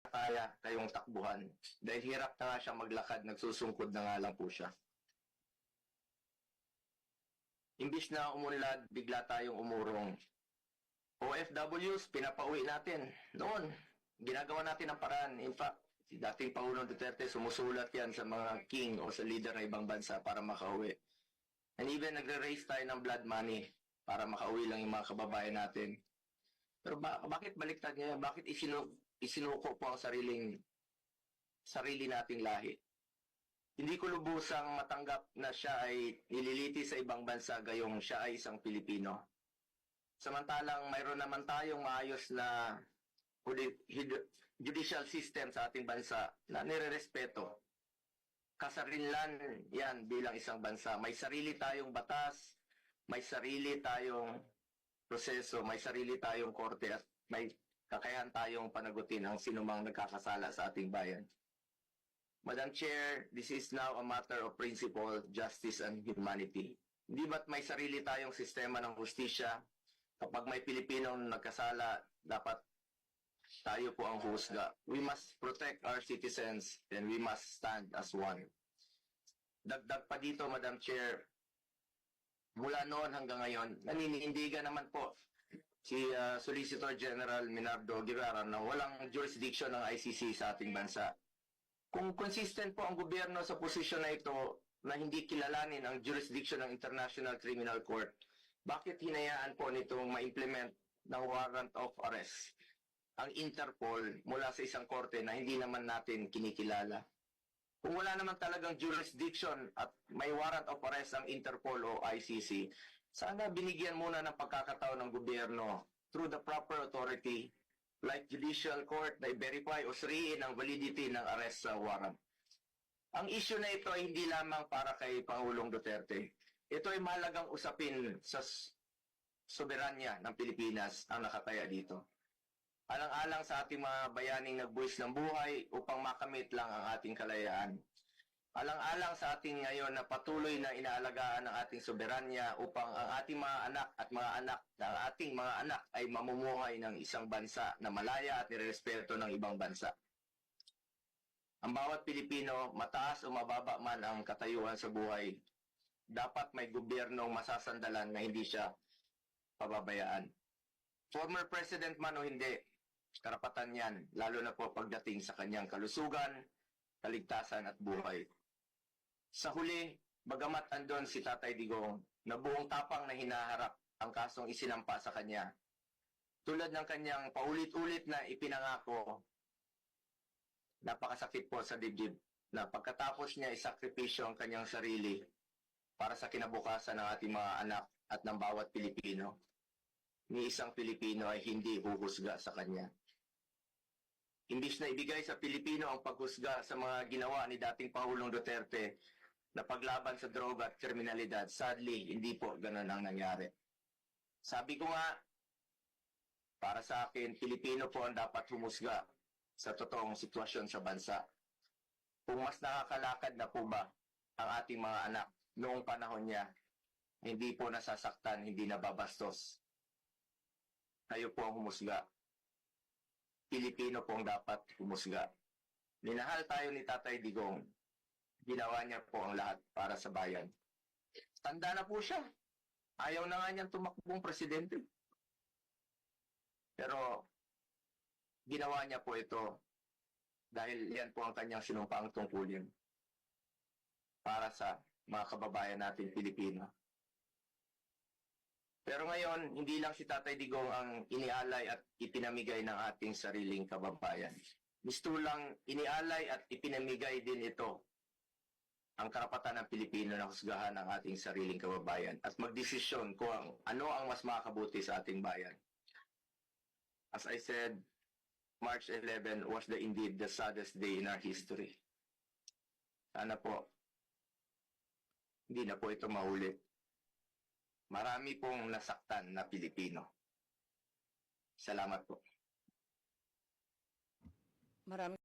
kaya kayong takbuhan. Dahil hirap na nga siya maglakad, nagsusungkod na nga lang po siya. Imbis na umunlad, bigla tayong umurong. OFWs, pinapauwi natin. Noon, ginagawa natin ang paraan. In fact, si dating Pangulong Duterte, sumusulat yan sa mga king o sa leader ng ibang bansa para makauwi. And even nagre-raise tayo ng blood money para makauwi lang yung mga kababayan natin. Pero bakit baliktad niya? Bakit isinuko po ang sarili nating lahi? Hindi ko lubusang matanggap na siya ay nililiti sa ibang bansa gayong siya ay isang Pilipino. Samantalang mayroon naman tayong maayos na judicial system sa ating bansa na nirerespeto. Kasarinlan yan bilang isang bansa. May sarili tayong batas, may sarili tayong proseso, may sarili tayong korte at may kakayahan tayong panagutin ang sinumang nagkakasala sa ating bayan. Madam Chair, this is now a matter of principle, justice, and humanity. Hindi ba't may sarili tayong sistema ng hustisya? Kapag may Pilipinong nagkasala, dapat tayo po ang husga. We must protect our citizens and we must stand as one. Dagdag pa dito, Madam Chair, mula noon hanggang ngayon, naninindigan naman po si Solicitor General Minardo Guevara na walang jurisdiction ng ICC sa ating bansa. Kung consistent po ang gobyerno sa posisyon na ito na hindi kilalanin ang jurisdiction ng International Criminal Court, bakit hinayaan po nitong ma-implement ng warrant of arrest ang Interpol mula sa isang korte na hindi naman natin kinikilala? Kung wala naman talagang jurisdiction at may warrant of arrest ang Interpol o ICC, sana binigyan muna ng pagkakataon ng gobyerno through the proper authority like judicial court na i-verify o suriin ang validity ng arrest sa warrant. Ang issue na ito ay hindi lamang para kay Pangulong Duterte. Ito ay mahalagang usapin sa soberanya ng Pilipinas ang nakataya dito. Alang-alang sa ating mga bayaning nagbuwis ng buhay upang makamit lang ang ating kalayaan. Alang-alang sa ating ngayon na patuloy na inaalagaan ang ating soberanya upang ang ating mga anak at mga anak ng ating mga anak ay mamumuhay ng isang bansa na malaya at nirespeto ng ibang bansa. Ang bawat Pilipino, mataas o mababa man ang katayuan sa buhay, dapat may gobyernong masasandalan na hindi siya pababayaan. Former president man o hindi, karapatan yan, lalo na po pagdating sa kanyang kalusugan, kaligtasan at buhay. Sa huli, bagamat andon si Tatay Digong na buong tapang na hinaharap ang kasong isinampa sa kanya, tulad ng kanyang paulit-ulit na ipinangako, napakasakit po sa dibdib na pagkatapos niya isakripisyo ang kanyang sarili para sa kinabukasan ng ating mga anak at ng bawat Pilipino, ni isang Pilipino ay hindi huhusga sa kanya. Imbis na ibigay sa Pilipino ang paghusga sa mga ginawa ni dating Pangulong Duterte na paglaban sa droga at kriminalidad, sadly, hindi po ganun ang nangyari. Sabi ko nga, para sa akin, Pilipino po ang dapat humusga sa totoong sitwasyon sa bansa. Kung mas nakakalakad na po ba ang ating mga anak noong panahon niya, hindi po nasasaktan, hindi nababastos. Kayo po ang humusga. Pilipino po ang dapat humusga. Minahal tayo ni Tatay Digong. Ginawa niya po ang lahat para sa bayan. Tanda na po siya. Ayaw na nga niyang tumakbong presidente. Pero ginawa niya po ito dahil yan po ang kanyang sinumpaang tungkulin para sa mga kababayan natin Pilipino. Pero ngayon, hindi lang si Tatay Digong ang inialay at ipinamigay ng ating sariling kababayan. Gusto lang inialay at ipinamigay din ito ang karapatan ng Pilipino na husgahan ang ating sariling kababayan at magdesisyon kung ano ang mas makakabuti sa ating bayan. As I said, March 11 was indeed the saddest day in our history. Sana po, hindi na po ito maulit. Marami pong nasaktan na Pilipino. Salamat po. Maraming